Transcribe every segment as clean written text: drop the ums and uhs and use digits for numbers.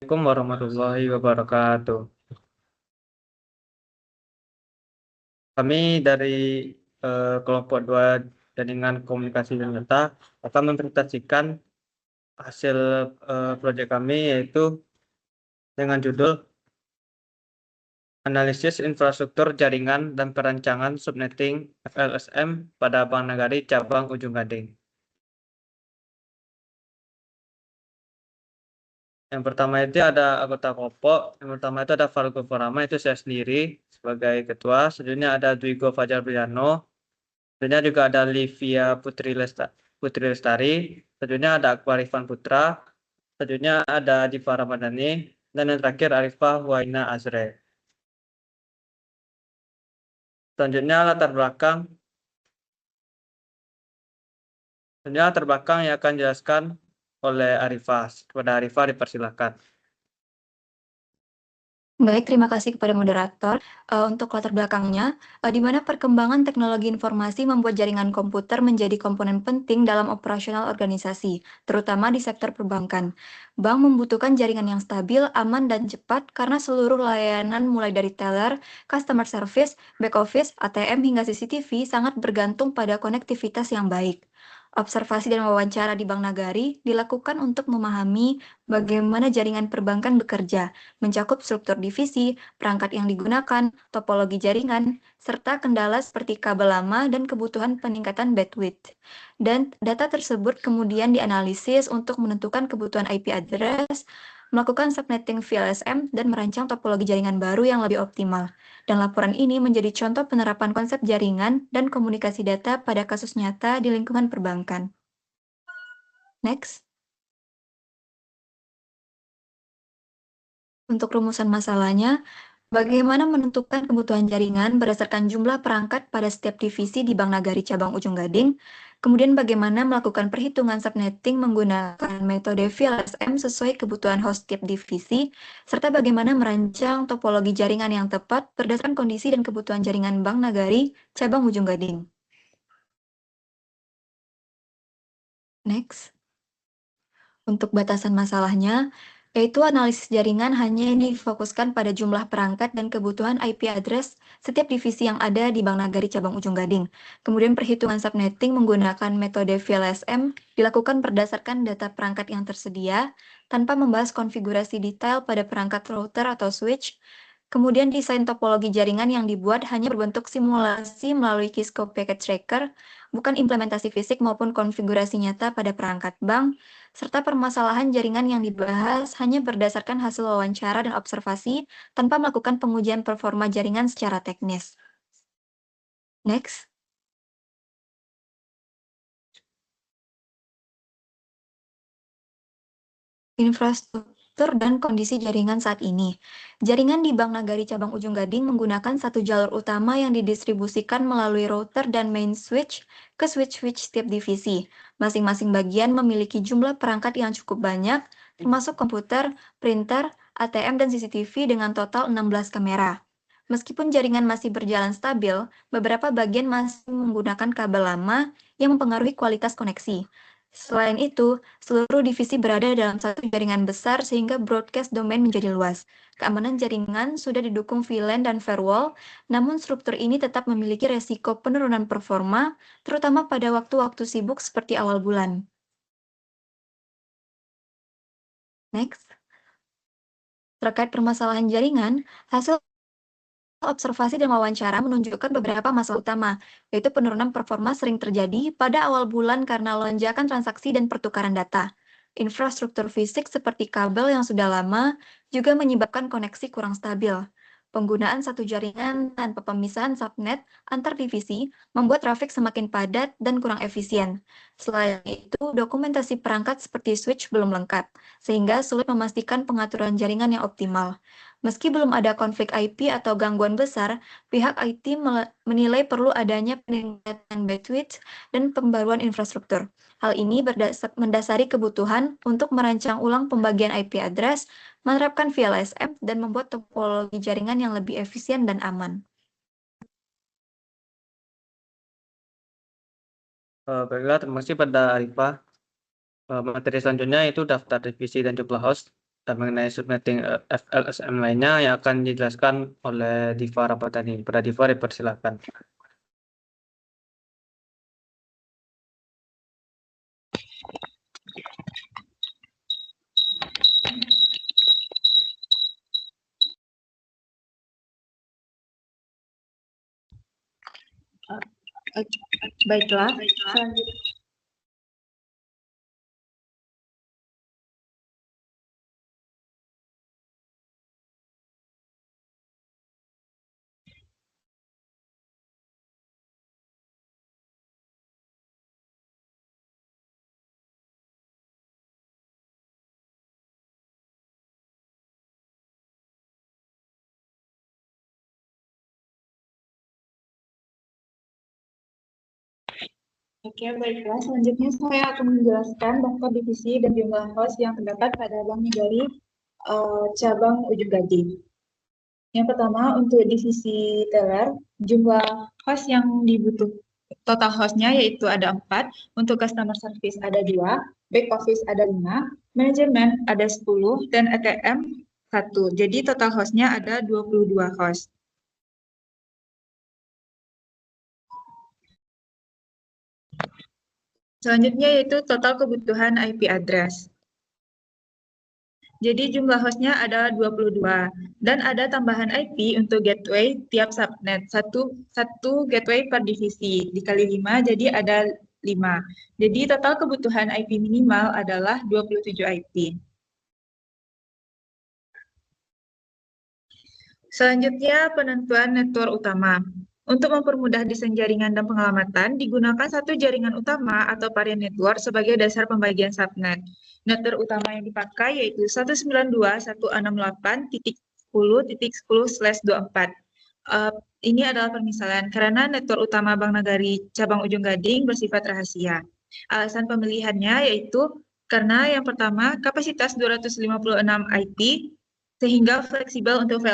Assalamualaikum warahmatullahi wabarakatuh. Kami dari kelompok 2 Jaringan Komunikasi dan Data akan mempresentasikan hasil proyek kami, yaitu dengan judul Analisis Infrastruktur Jaringan dan Perancangan Subnetting FLSM pada Bank Nagari Cabang Ujung Gading. Yang pertama itu ada anggota kelompok. Yang pertama itu ada Falgo Forama, itu saya sendiri sebagai ketua. Selanjutnya ada Dwigo Fajar Briano. Selanjutnya juga ada Livia Putri Lestari. Selanjutnya ada Akbar Irfan Putra. Selanjutnya ada Diva Ramadhani. Dan yang terakhir Arifah Waina Azre. Selanjutnya latar belakang yang akan dijelaskan oleh Arifah. Kepada Arifah dipersilakan. Baik, terima kasih kepada moderator. Untuk latar belakangnya, di mana perkembangan teknologi informasi membuat jaringan komputer menjadi komponen penting dalam operasional organisasi, terutama di sektor perbankan. Bank membutuhkan jaringan yang stabil, aman, dan cepat karena seluruh layanan mulai dari teller, customer service, back office, ATM, hingga CCTV sangat bergantung pada konektivitas yang baik. Observasi dan wawancara di Bank Nagari dilakukan untuk memahami bagaimana jaringan perbankan bekerja, mencakup struktur divisi, perangkat yang digunakan, topologi jaringan, serta kendala seperti kabel lama dan kebutuhan peningkatan bandwidth. Dan data tersebut kemudian dianalisis untuk menentukan kebutuhan IP address, melakukan subnetting VLSM, dan merancang topologi jaringan baru yang lebih optimal. Dan laporan ini menjadi contoh penerapan konsep jaringan dan komunikasi data pada kasus nyata di lingkungan perbankan. Next. Untuk rumusan masalahnya, bagaimana menentukan kebutuhan jaringan berdasarkan jumlah perangkat pada setiap divisi di Bank Nagari Cabang Ujung Gading, kemudian bagaimana melakukan perhitungan subnetting menggunakan metode VLSM sesuai kebutuhan host tiap divisi, serta bagaimana merancang topologi jaringan yang tepat berdasarkan kondisi dan kebutuhan jaringan Bank Nagari Cabang Ujung Gading. Next. Untuk batasan masalahnya, yaitu analisis jaringan hanya difokuskan pada jumlah perangkat dan kebutuhan IP address setiap divisi yang ada di Bank Nagari Cabang Ujung Gading. Kemudian perhitungan subnetting menggunakan metode VLSM dilakukan berdasarkan data perangkat yang tersedia, tanpa membahas konfigurasi detail pada perangkat router atau switch. Kemudian desain topologi jaringan yang dibuat hanya berbentuk simulasi melalui Cisco Packet Tracker, bukan implementasi fisik maupun konfigurasi nyata pada perangkat bank, serta permasalahan jaringan yang dibahas hanya berdasarkan hasil wawancara dan observasi tanpa melakukan pengujian performa jaringan secara teknis. Next. Infrastruktur dan kondisi jaringan saat ini. Jaringan di Bank Nagari Cabang Ujung Gading menggunakan satu jalur utama yang didistribusikan melalui router dan main switch ke switch-switch setiap divisi. Masing-masing bagian memiliki jumlah perangkat yang cukup banyak, termasuk komputer, printer, ATM, dan CCTV dengan total 16 kamera. Meskipun jaringan masih berjalan stabil, beberapa bagian masih menggunakan kabel lama yang mempengaruhi kualitas koneksi. Selain itu, seluruh divisi berada dalam satu jaringan besar sehingga broadcast domain menjadi luas. Keamanan jaringan sudah didukung VLAN dan firewall, namun struktur ini tetap memiliki resiko penurunan performa, terutama pada waktu-waktu sibuk seperti awal bulan. Next. Terkait permasalahan jaringan, hasil observasi dan wawancara menunjukkan beberapa masalah utama, yaitu penurunan performa sering terjadi pada awal bulan karena lonjakan transaksi dan pertukaran data. Infrastruktur fisik seperti kabel yang sudah lama juga menyebabkan koneksi kurang stabil. Penggunaan satu jaringan tanpa pemisahan subnet antar divisi membuat trafik semakin padat dan kurang efisien. Selain itu, dokumentasi perangkat seperti switch belum lengkap, sehingga sulit memastikan pengaturan jaringan yang optimal. Meski belum ada konflik IP atau gangguan besar, pihak IT menilai perlu adanya peningkatan bandwidth dan pembaruan infrastruktur. Hal ini mendasari kebutuhan untuk merancang ulang pembagian IP address, menerapkan VLSM, dan membuat topologi jaringan yang lebih efisien dan aman. Baiklah, terima kasih pada Arifah. Materi selanjutnya itu daftar divisi dan jumlah host. dan mengenai subnetting FLSM lainnya yang akan dijelaskan oleh Diva Ramadhani. Pada Diva dipersilakan. Baiklah, selanjutnya. Oke, baiklah. Selanjutnya saya akan menjelaskan daftar divisi dan jumlah host yang terdapat pada Bank Negari cabang Ujung Gading. Yang pertama, untuk divisi teller, jumlah host yang dibutuhkan total hostnya yaitu ada 4, untuk customer service ada 2, back office ada 5, manajemen ada 10, dan ATM 1. Jadi total hostnya ada 22 host. Selanjutnya yaitu total kebutuhan IP address. Jadi jumlah hostnya ada 22 dan ada tambahan IP untuk gateway tiap subnet. Satu gateway per divisi dikali 5 jadi ada 5. Jadi total kebutuhan IP minimal adalah 27 IP. Selanjutnya penentuan network utama. Untuk mempermudah desain jaringan dan pengelamatan, digunakan satu jaringan utama atau varian network sebagai dasar pembagian subnet. Network utama yang dipakai yaitu 192.168.10.10/24. Ini adalah permisalan karena network utama Bank Nagari cabang Ujung Gading bersifat rahasia. Alasan pemilihannya yaitu karena yang pertama kapasitas 256 IP sehingga fleksibel untuk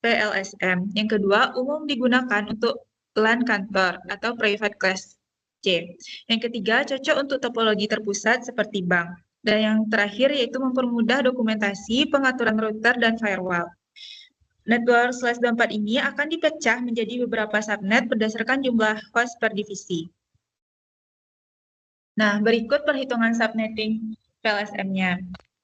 PLSM. Yang kedua, umum digunakan untuk LAN kantor atau private class C. Yang ketiga, cocok untuk topologi terpusat seperti bank. Dan yang terakhir yaitu mempermudah dokumentasi, pengaturan router, dan firewall. Network /24 ini akan dipecah menjadi beberapa subnet berdasarkan jumlah host per divisi. Nah, berikut perhitungan subnetting PLSM-nya.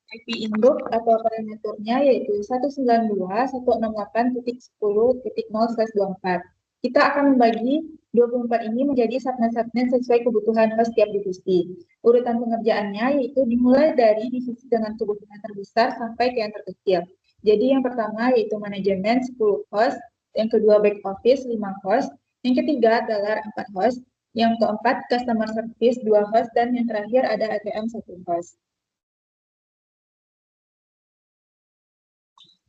IP induk atau parameternya yaitu 192.168.10.0/24. Kita akan membagi 24 ini menjadi subnet-subnet sesuai kebutuhan host tiap divisi. Urutan pengerjaannya yaitu dimulai dari divisi dengan kebutuhan terbesar sampai ke yang terkecil. Jadi yang pertama yaitu manajemen 10 host, yang kedua back office 5 host, yang ketiga adalah 4 host, yang keempat customer service 2 host, dan yang terakhir ada ATM 1 host.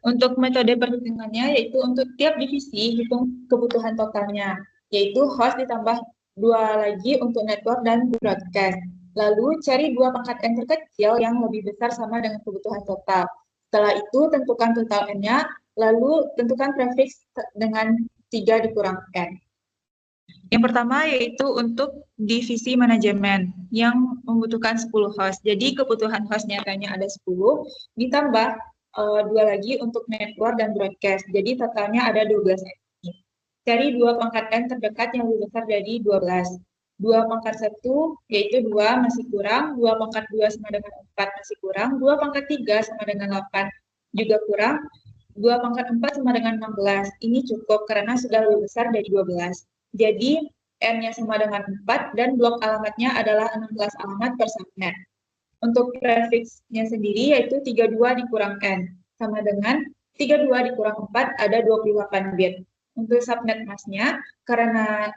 Untuk metode perhitungannya yaitu untuk tiap divisi hitung kebutuhan totalnya, yaitu host ditambah 2 lagi untuk network dan broadcast. Lalu cari 2 pangkat N terkecil yang lebih besar sama dengan kebutuhan total. Setelah itu tentukan total N-nya, lalu tentukan prefix dengan 3 dikurang N. Yang pertama yaitu untuk divisi manajemen yang membutuhkan 10 host. Jadi kebutuhan host nyatanya ada 10, ditambah 2 lagi untuk network dan broadcast. Jadi totalnya ada 12 IP. Cari 2 pangkat N terdekat yang lebih besar dari 12. 2 pangkat 1 yaitu 2 masih kurang, 2 pangkat 2 sama dengan 4 masih kurang, 2 pangkat 3 sama dengan 8 juga kurang, 2 pangkat 4 sama dengan 16. Ini cukup karena sudah lebih besar dari 12. Jadi N-nya sama dengan 4 dan blok alamatnya adalah 16 alamat per subnet. Untuk prefixnya sendiri yaitu 32 dikurang N sama dengan 32 dikurang 4 ada 28 bit. Untuk subnet masknya karena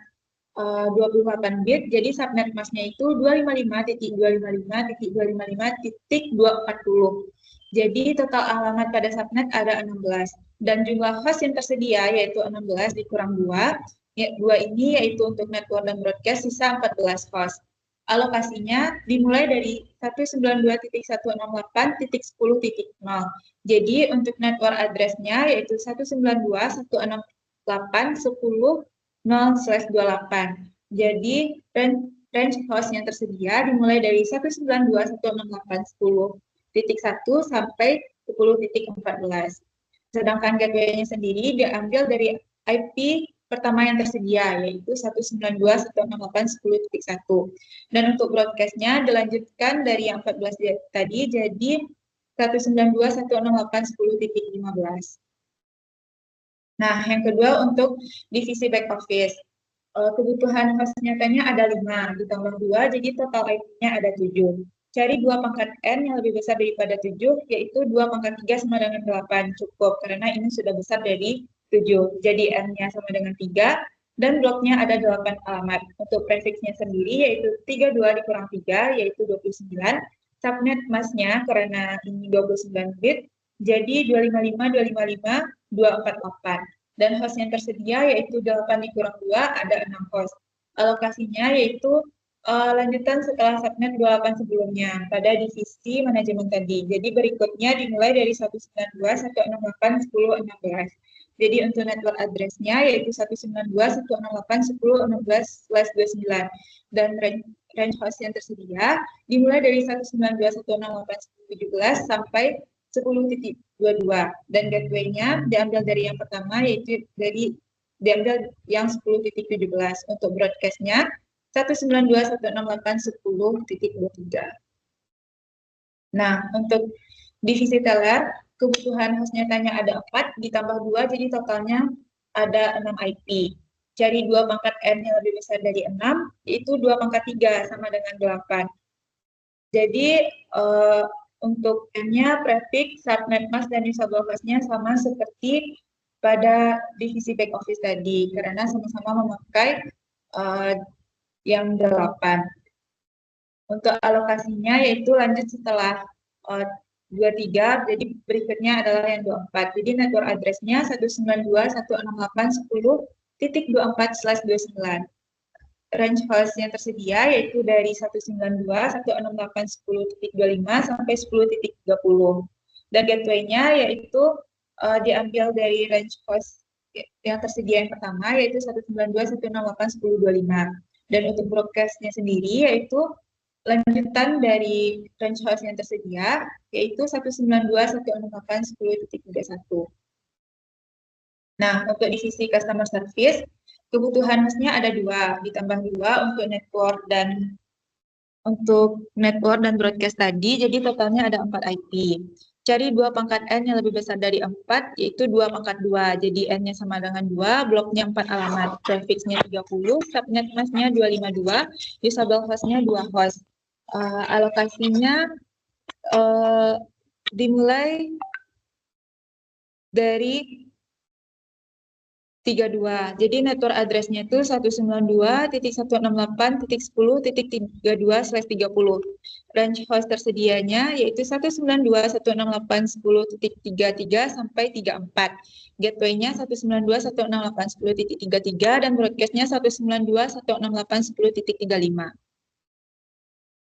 28 bit jadi subnet masknya itu 255.255.255.240. Jadi total alamat pada subnet ada 16 dan jumlah host yang tersedia yaitu 16 dikurang 2. 2 ini yaitu untuk network dan broadcast sisa 14 host. Alokasinya dimulai dari 192.168.10.0. Jadi untuk network address-nya yaitu 192.168.10.0/28. Jadi range host yang tersedia dimulai dari 192.168.10.1 sampai ke 10.14. Sedangkan gateway-nya sendiri diambil dari IP pertama yang tersedia, yaitu 192.168.10.1. Dan untuk broadcast-nya dilanjutkan dari yang 14 tadi, jadi 192.168.10.15. Nah, yang kedua untuk divisi back office. Kebutuhan host nyatanya ada 5, ditambah 2, jadi total IP-nya ada 7. Cari 2 pangkat N yang lebih besar daripada 7, yaitu 2 pangkat 3 sama dengan 8. Cukup, karena ini sudah besar dari 7. Jadi N-nya sama dengan 3, dan bloknya ada 8 alamat. Untuk prefixnya sendiri, yaitu 32 dikurang 3, yaitu 29. Subnet mask-nya, karena ini 29 bit, jadi 255.255.248. Dan host yang tersedia yaitu 8 dikurang 2, ada 6 host. Alokasinya yaitu lanjutan setelah subnet 28 sebelumnya pada divisi manajemen tadi. Jadi berikutnya dimulai dari 192.168.10.16. Jadi untuk network address-nya yaitu 192.168.10.16/29. Dan range host yang tersedia dimulai dari 192.168.10.17 sampai 10.22, dan gateway-nya diambil dari yang pertama yaitu diambil yang 10.17. Untuk broadcast-nya 192.168.10.23. Nah, untuk divisi teler, kebutuhan host nyatanya ada 4 ditambah 2, jadi totalnya ada 6 IP. Cari 2 pangkat N yang lebih besar dari 6, yaitu 2 pangkat 3 sama dengan 8. Jadi untuk N-nya, prefix, subnet mask, dan usable host-nya sama seperti pada divisi back office tadi, karena sama-sama memakai yang 8. Untuk alokasinya yaitu lanjut setelah 23, jadi berikutnya adalah yang 24. Jadi network address-nya 192.168.10.24/29. Range host yang tersedia yaitu dari 192.168.10.25 sampai 10.30. Dan gateway-nya yaitu diambil dari range host yang tersedia yang pertama yaitu 192.168.10.25. Dan untuk broadcast-nya sendiri yaitu lanjutan dari range host yang tersedia yaitu 192.168.10.31. Nah, untuk divisi customer service, kebutuhan hostnya ada 2, ditambah 2 untuk network dan broadcast tadi, jadi totalnya ada 4 IP. Cari 2 pangkat N yang lebih besar dari 4, yaitu 2 pangkat 2, jadi N-nya sama dengan 2, bloknya 4 alamat, prefixnya 30, subnet mask-nya 252, usable host-nya 2 host. Alokasinya dimulai dari 32. Jadi network address-nya itu 192.168.10.32/30. Range host tersedianya yaitu 192.168.10.33 sampai 34. Gateway-nya 192.168.10.33 dan broadcast-nya 192.168.10.35.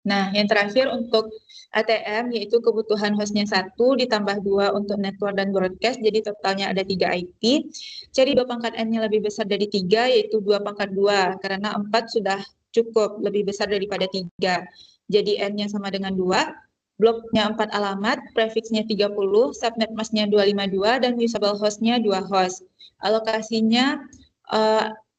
Nah, yang terakhir untuk ATM yaitu kebutuhan hostnya 1 ditambah 2 untuk network dan broadcast, jadi totalnya ada 3 IP. Cari 2 pangkat N yang lebih besar dari 3 yaitu 2 pangkat 2 karena 4 sudah cukup, lebih besar daripada 3. Jadi N-nya sama dengan 2, bloknya 4 alamat, prefixnya 30, subnet mask-nya 252 dan usable host-nya 2 host. Alokasinya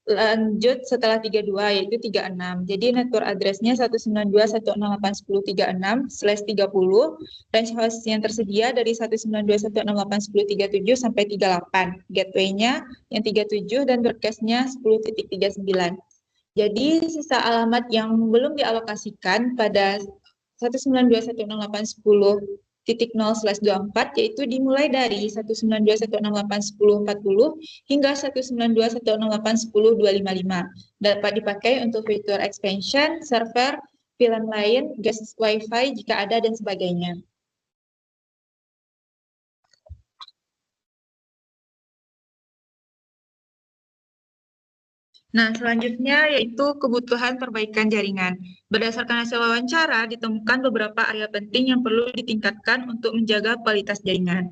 lanjut setelah 32 yaitu 36. Jadi network address-nya 192.168.10.36/30. Range host yang tersedia dari 192.168.10.37 sampai 38. Gateway-nya yang 37 dan broadcast-nya 10.39. Jadi sisa alamat yang belum dialokasikan pada 192.168.10.0/24 yaitu dimulai dari 192.168.10.40 hingga 192.168.10.255. Dapat dipakai untuk fitur expansion, server, VLAN lain, guest WiFi jika ada dan sebagainya. Nah, selanjutnya yaitu kebutuhan perbaikan jaringan. Berdasarkan hasil wawancara, ditemukan beberapa area penting yang perlu ditingkatkan untuk menjaga kualitas jaringan.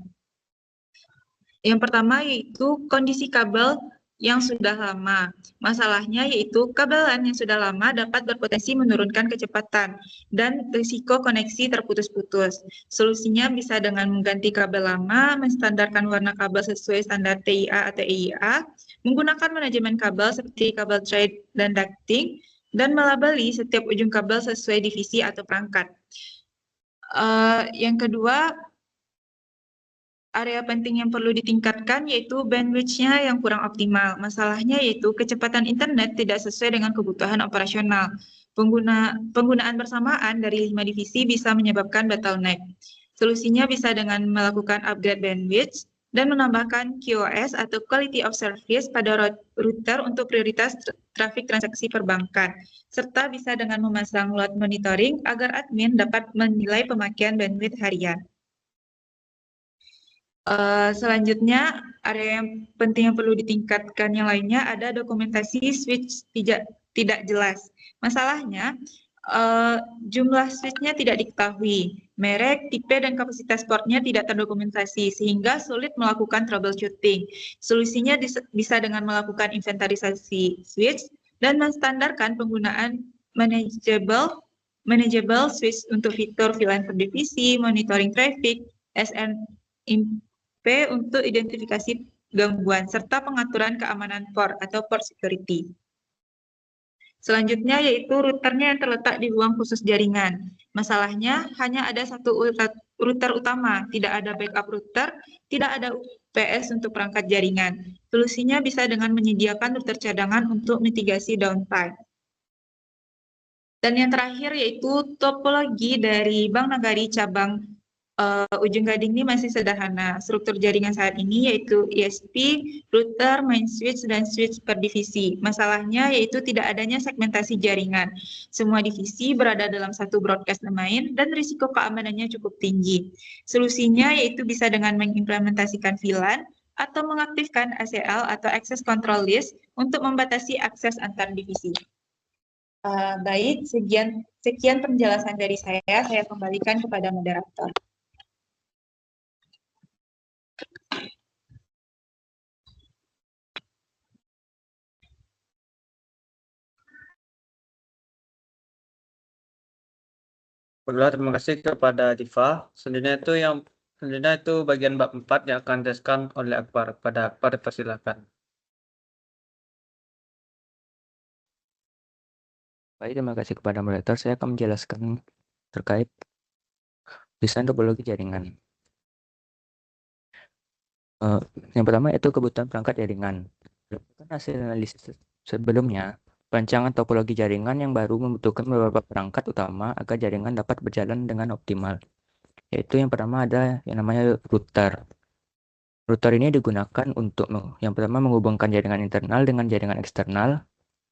Yang pertama yaitu kondisi kabel yang sudah lama. Masalahnya yaitu kabel LAN yang sudah lama dapat berpotensi menurunkan kecepatan dan risiko koneksi terputus-putus. Solusinya bisa dengan mengganti kabel lama, menstandarkan warna kabel sesuai standar TIA atau EIA, menggunakan manajemen kabel seperti kabel tray dan ducting, dan melabeli setiap ujung kabel sesuai divisi atau perangkat. Yang kedua, area penting yang perlu ditingkatkan yaitu bandwidth-nya yang kurang optimal. Masalahnya yaitu kecepatan internet tidak sesuai dengan kebutuhan operasional. Penggunaan bersamaan dari 5 divisi bisa menyebabkan bottleneck. Solusinya bisa dengan melakukan upgrade bandwidth dan menambahkan QoS atau Quality of Service pada router untuk prioritas trafik transaksi perbankan, serta bisa dengan memasang load monitoring agar admin dapat menilai pemakaian bandwidth harian. Selanjutnya, area yang penting yang perlu ditingkatkan yang lainnya ada dokumentasi switch tidak jelas. Masalahnya, jumlah switch-nya tidak diketahui, merek, tipe, dan kapasitas portnya tidak terdokumentasi, sehingga sulit melakukan troubleshooting. Solusinya bisa dengan melakukan inventarisasi switch dan menstandarkan penggunaan manageable switch untuk fitur VLAN per divisi, monitoring traffic, SNMP untuk identifikasi gangguan, serta pengaturan keamanan port atau port security. Selanjutnya yaitu routernya yang terletak di ruang khusus jaringan. Masalahnya hanya ada satu router utama, tidak ada backup router, tidak ada UPS untuk perangkat jaringan. Solusinya bisa dengan menyediakan router cadangan untuk mitigasi downtime. Dan yang terakhir yaitu topologi dari Bank Nagari cabang Ujung Gading ini masih sederhana. Struktur jaringan saat ini yaitu ISP, router, main switch, dan switch per divisi. Masalahnya yaitu tidak adanya segmentasi jaringan. Semua divisi berada dalam satu broadcast domain dan risiko keamanannya cukup tinggi. Solusinya yaitu bisa dengan mengimplementasikan VLAN atau mengaktifkan ACL atau Access Control List untuk membatasi akses antar divisi. Baik, sekian penjelasan dari saya kembalikan kepada moderator. Baiklah, terima kasih kepada Diva. Selanjutnya itu bagian bab 4 yang akan dijelaskan oleh Akbar. Pada Akbar, persilakan. Baik, terima kasih kepada moderator. Saya akan menjelaskan terkait desain topologi jaringan. Yang pertama itu kebutuhan perangkat jaringan. Berdasarkan hasil analisis sebelumnya, perancangan topologi jaringan yang baru membutuhkan beberapa perangkat utama agar jaringan dapat berjalan dengan optimal. Yaitu yang pertama ada yang namanya router. Router ini digunakan untuk yang pertama menghubungkan jaringan internal dengan jaringan eksternal,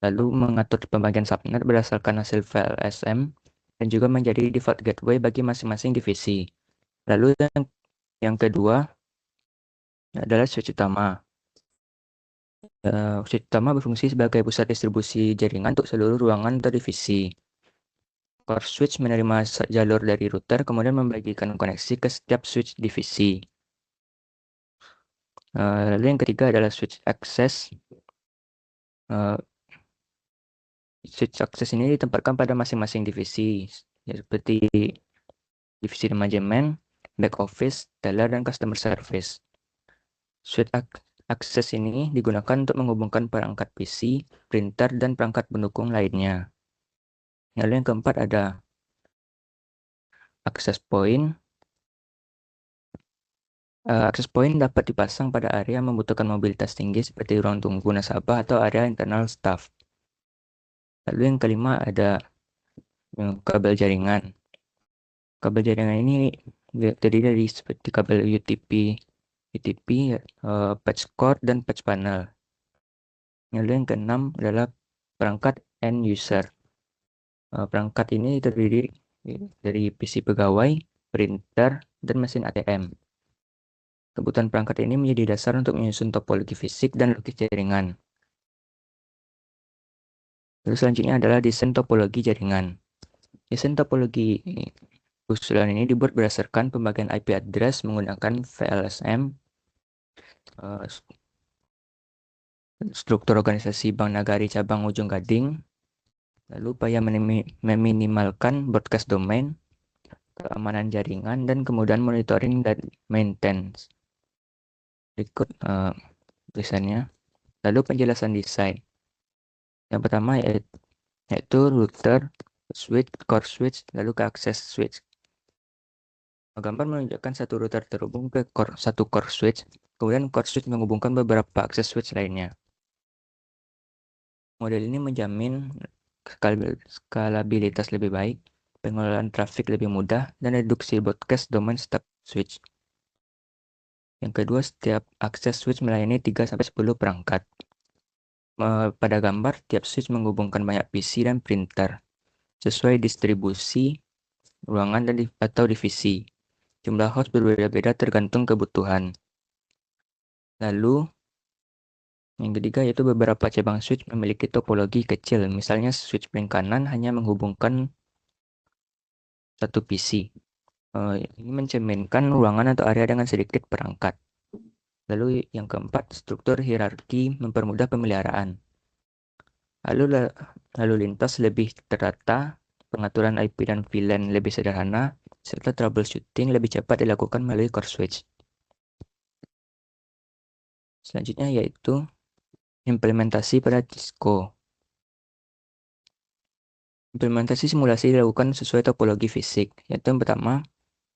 lalu mengatur pembagian subnet berdasarkan hasil VLSM, dan juga menjadi default gateway bagi masing-masing divisi. Lalu yang kedua adalah switch utama. Switch utama berfungsi sebagai pusat distribusi jaringan untuk seluruh ruangan atau divisi. Core switch menerima jalur dari router, kemudian membagikan koneksi ke setiap switch divisi. Lalu yang ketiga adalah switch access. Switch access ini ditempatkan pada masing-masing divisi, seperti divisi manajemen, back office, teller, dan customer service. Switch access ini digunakan untuk menghubungkan perangkat PC, printer, dan perangkat pendukung lainnya. Lalu yang keempat ada access point. Access point dapat dipasang pada area yang membutuhkan mobilitas tinggi seperti ruang tunggu nasabah atau area internal staff. Lalu yang kelima ada kabel jaringan. Kabel jaringan ini terdiri dari seperti kabel UTP, patch cord, dan patch panel. Lalu yang keenam adalah perangkat end user. Perangkat ini terdiri dari PC pegawai, printer, dan mesin ATM. Kebutuhan perangkat ini menjadi dasar untuk menyusun topologi fisik dan logis jaringan. Lalu selanjutnya adalah desain topologi jaringan. Desain topologi usulan ini dibuat berdasarkan pembagian IP address menggunakan VLSM, struktur organisasi Bank Nagari cabang Ujung Gading, lalu upaya meminimalkan broadcast domain, keamanan jaringan, dan kemudahan monitoring dan maintenance. Berikut tulisannya. Lalu penjelasan desain. Yang pertama yaitu router, switch, core switch, lalu ke access switch. Gambar menunjukkan satu router terhubung ke satu core switch, kemudian core switch menghubungkan beberapa access switch lainnya. Model ini menjamin skalabilitas lebih baik, pengelolaan trafik lebih mudah, dan reduksi broadcast domain setiap switch. Yang kedua, setiap access switch melayani 3-10 perangkat. Pada gambar, tiap switch menghubungkan banyak PC dan printer, sesuai distribusi ruangan atau divisi. Jumlah host berbeda-beda tergantung kebutuhan. Lalu, yang ketiga yaitu beberapa cabang switch memiliki topologi kecil. Misalnya switch paling kanan hanya menghubungkan satu PC. Ini mencerminkan ruangan atau area dengan sedikit perangkat. Lalu yang keempat, struktur hierarki mempermudah pemeliharaan. Lalu lintas lebih tertata, pengaturan IP dan VLAN lebih sederhana, serta troubleshooting lebih cepat dilakukan melalui core switch. Selanjutnya yaitu implementasi pada Cisco. Implementasi simulasi dilakukan sesuai topologi fisik, yaitu yang pertama,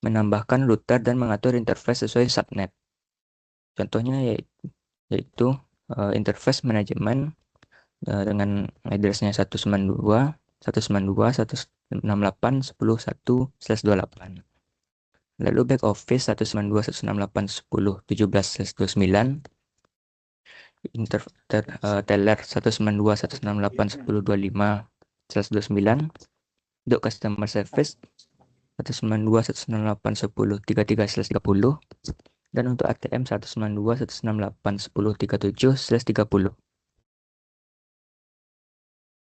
menambahkan router dan mengatur interface sesuai subnet. Contohnya yaitu interface manajemen dengan address-nya 192.168.10.1/28. Lalu back office 192.168.10.17/29. Teller 192.168.10.25/29. Untuk customer service 192.168.10.33/30. Dan untuk ATM 192.168.10.37/30.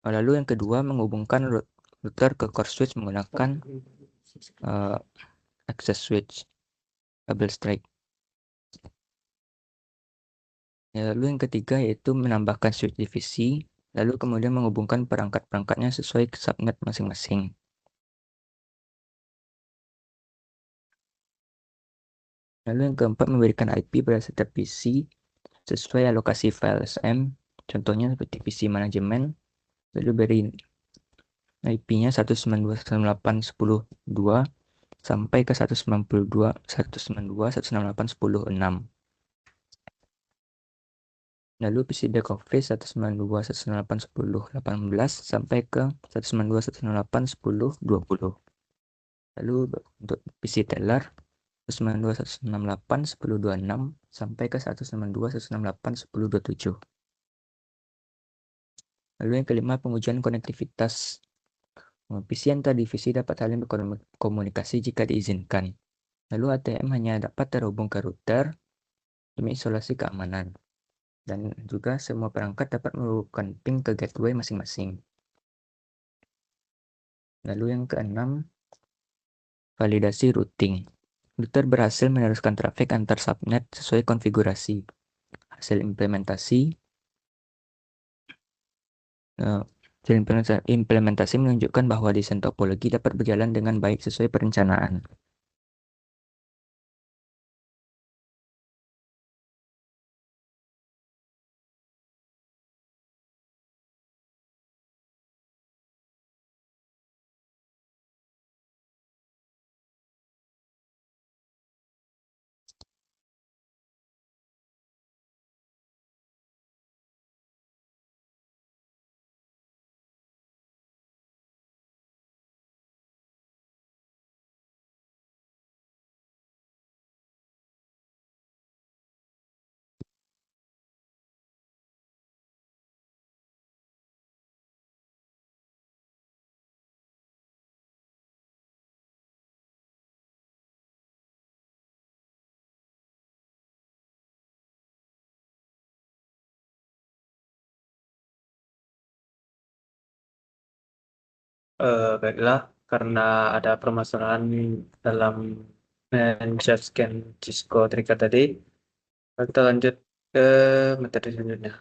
Lalu yang kedua, menghubungkan router ke core switch menggunakan access switch double strike. Lalu yang ketiga yaitu menambahkan switch divisi, lalu kemudian menghubungkan perangkat-perangkatnya sesuai subnet masing-masing. Lalu yang keempat, memberikan IP pada setiap PC sesuai alokasi file SM, contohnya seperti PC manajemen, lalu beri IP-nya 192.168.10.2 sampai ke 192.168.10.6. Lalu PC back office 192.168.10.18 sampai ke 192.168.10.20. Lalu untuk PC teller 192.168.10.26 sampai ke 192.168.10.27. Lalu yang kelima, pengujian konektivitas. PC antar divisi dapat saling berkomunikasi jika diizinkan. Lalu ATM hanya dapat terhubung ke router demi isolasi keamanan. Dan juga semua perangkat dapat melakukan ping ke gateway masing-masing. Lalu yang keenam, validasi routing. Router berhasil meneruskan trafik antar subnet sesuai konfigurasi. Hasil implementasi menunjukkan bahwa desain topologi dapat berjalan dengan baik sesuai perencanaan. Baiklah, karena ada permasalahan dalam men-scan Cisco Trika tadi, kita lanjut ke materi selanjutnya.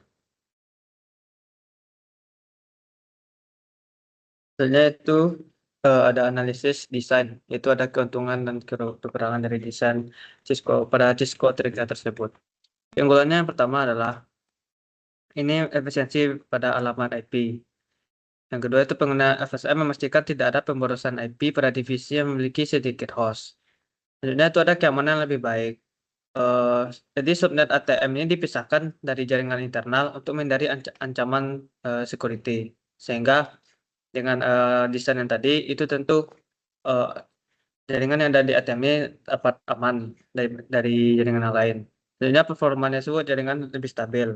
Selanjutnya itu ada analisis desain, yaitu ada keuntungan dan kekurangan dari desain pada Cisco 3 tersebut. Keunggulannya yang pertama adalah ini efisiensi pada alamat IP. Yang kedua itu pengguna FSM memastikan tidak ada pemborosan IP pada divisi yang memiliki sedikit host. Selanjutnya itu ada keamanan yang lebih baik. Jadi subnet ATM ini dipisahkan dari jaringan internal untuk menghindari ancaman security. Sehingga dengan desain yang tadi itu tentu jaringan yang ada di ATM ini dapat aman dari jaringan yang lain. Selanjutnya performanya tersebut jaringan lebih stabil.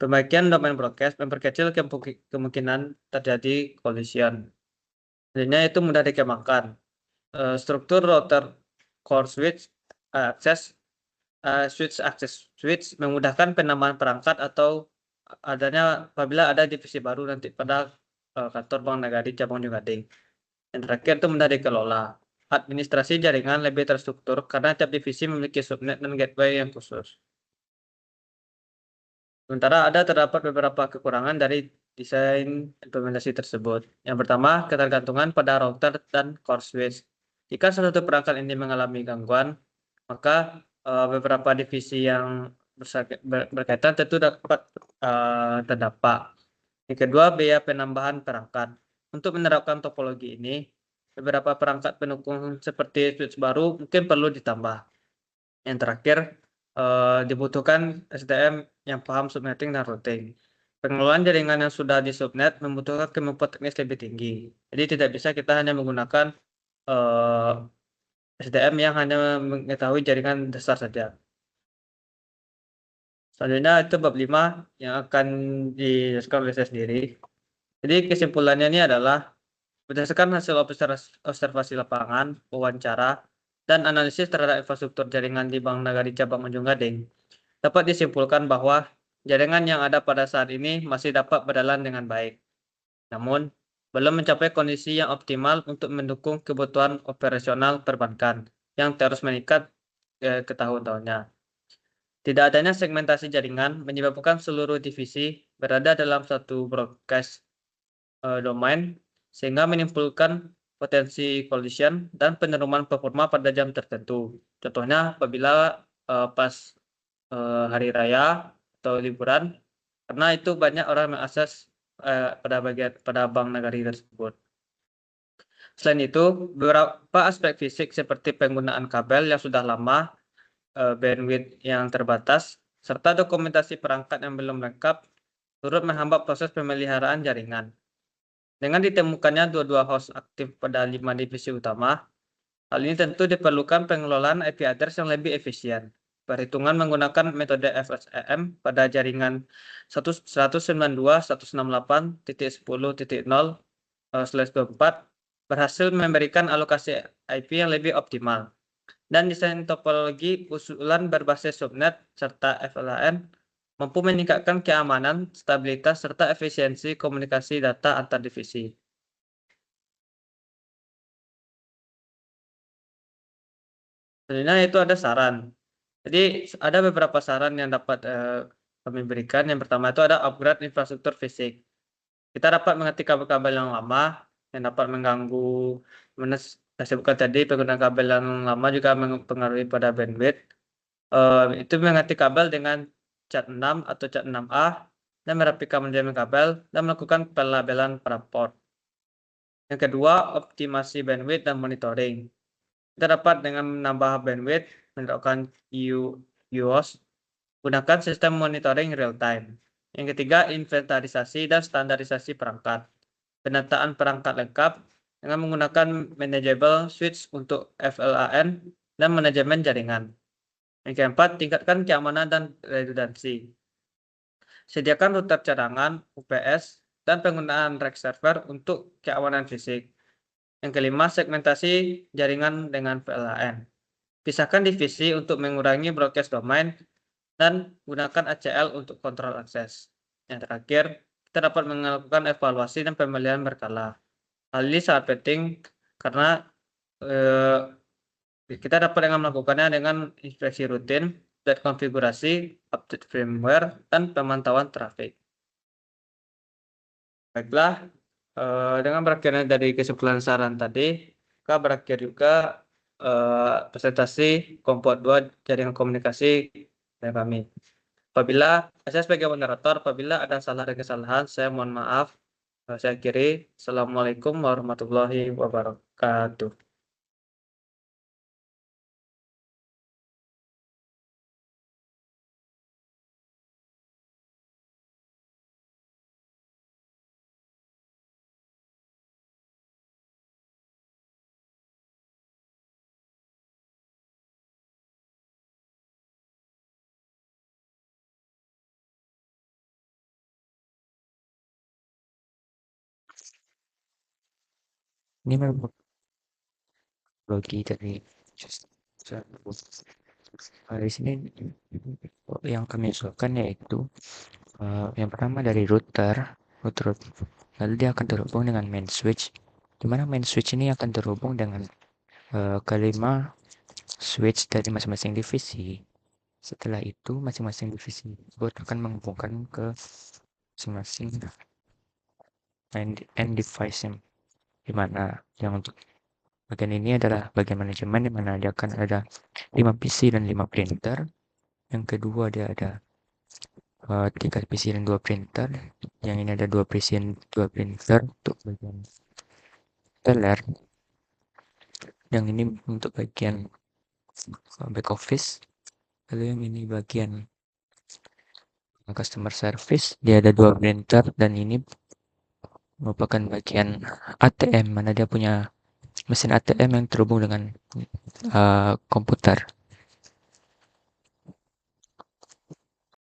Pembagian domain broadcast memperkecil kemungkinan terjadi collision. Selanjutnya itu mudah dikembangkan. Struktur router core switch switch memudahkan penambahan perangkat atau adanya apabila ada divisi baru nanti pada kantor Bank Nagari cabang Gading. Yang terakhir itu mudah dikelola. Administrasi jaringan lebih terstruktur karena tiap divisi memiliki subnet dan gateway yang khusus. Sementara terdapat beberapa kekurangan dari desain implementasi tersebut. Yang pertama, ketergantungan pada router dan core switch. Jika salah satu perangkat ini mengalami gangguan, maka beberapa divisi yang berkaitan tentu dapat terdampak. Yang kedua, biaya penambahan perangkat. Untuk menerapkan topologi ini, beberapa perangkat pendukung seperti switch baru mungkin perlu ditambah. Yang terakhir, dibutuhkan SDM yang paham subnetting dan routing. Pengelolaan jaringan yang sudah di subnet membutuhkan kemampuan teknis lebih tinggi. Jadi tidak bisa kita hanya menggunakan SDM yang hanya mengetahui jaringan dasar saja. Selanjutnya itu bab 5 yang akan dijelaskan oleh saya sendiri. Jadi kesimpulannya ini adalah berdasarkan hasil observasi lapangan, wawancara, dan analisis terhadap infrastruktur jaringan di Bank Nagari Cabang Ujung Gading, dapat disimpulkan bahwa jaringan yang ada pada saat ini masih dapat berjalan dengan baik. Namun, belum mencapai kondisi yang optimal untuk mendukung kebutuhan operasional perbankan yang terus meningkat ke tahun-tahunnya. Tidak adanya segmentasi jaringan menyebabkan seluruh divisi berada dalam satu broadcast domain, sehingga menimbulkan potensi collision dan penurunan performa pada jam tertentu. Contohnya apabila pas hari raya atau liburan, karena itu banyak orang mengakses pada Bank Nagari tersebut. Selain itu, beberapa aspek fisik seperti penggunaan kabel yang sudah lama, bandwidth yang terbatas, serta dokumentasi perangkat yang belum lengkap turut menghambat proses pemeliharaan jaringan. Dengan ditemukannya dua host aktif pada 5 divisi utama, hal ini tentu diperlukan pengelolaan IP address yang lebih efisien. Perhitungan menggunakan metode FSEM pada jaringan 192.168.10.0/24 berhasil memberikan alokasi IP yang lebih optimal. Dan desain topologi usulan berbasis subnet serta FLAN mampu meningkatkan keamanan, stabilitas, serta efisiensi komunikasi data antar divisi. Sebenarnya itu ada saran. Jadi ada beberapa saran yang dapat kami berikan. Yang pertama itu ada upgrade infrastruktur fisik. Kita dapat mengganti kabel-kabel yang lama yang dapat mengganggu. Saya sebutkan tadi penggunaan kabel yang lama juga mempengaruhi pada bandwidth. Itu mengganti kabel dengan Cat 6 atau Cat 6A dan merapikan manajemen kabel dan melakukan pelabelan pada port. Yang kedua, optimasi bandwidth dan monitoring. Kita dapat dengan menambah bandwidth, menerapkan UOS, gunakan sistem monitoring real time. Yang ketiga, inventarisasi dan standarisasi perangkat. Penataan perangkat lengkap dengan menggunakan manageable switch untuk FLAN dan manajemen jaringan. Yang keempat, tingkatkan keamanan dan redundansi. Sediakan router cadangan, UPS, dan penggunaan rack server untuk keamanan fisik. Yang kelima, segmentasi jaringan dengan VLAN. Pisahkan divisi untuk mengurangi broadcast domain dan gunakan ACL untuk kontrol akses. Yang terakhir, kita dapat melakukan evaluasi dan pemilihan berkala. Hal ini sangat penting karena kita dapat melakukannya dengan inspeksi rutin, update konfigurasi, update firmware, dan pemantauan trafik. Baiklah, Dengan berakhirnya dari kesimpulan saran tadi, maka berakhir juga presentasi kelompok 2 jaringan komunikasi dari kami. Apabila saya sebagai moderator, apabila ada salah dan kesalahan, saya mohon maaf. Saya akhiri. Assalamualaikum warahmatullahi wabarakatuh. Ini merupakan logi dari di sini yang kami usulkan yaitu yang pertama dari router, lalu dia akan terhubung dengan main switch, di mana main switch ini akan terhubung dengan kelima switch dari masing-masing divisi. Setelah itu masing-masing divisi tersebut akan menghubungkan ke masing-masing end device, di mana yang untuk bagian ini adalah bagian manajemen, di mana dia akan ada 5 PC dan 5 printer. Yang kedua dia ada 3 PC dan 2 printer. Yang ini ada 2 PC dan 2 printer untuk bagian teller. Yang ini untuk bagian back office. Lalu yang ini bagian customer service, dia ada 2 printer, dan ini merupakan bagian ATM, mana dia punya mesin ATM yang terhubung dengan komputer.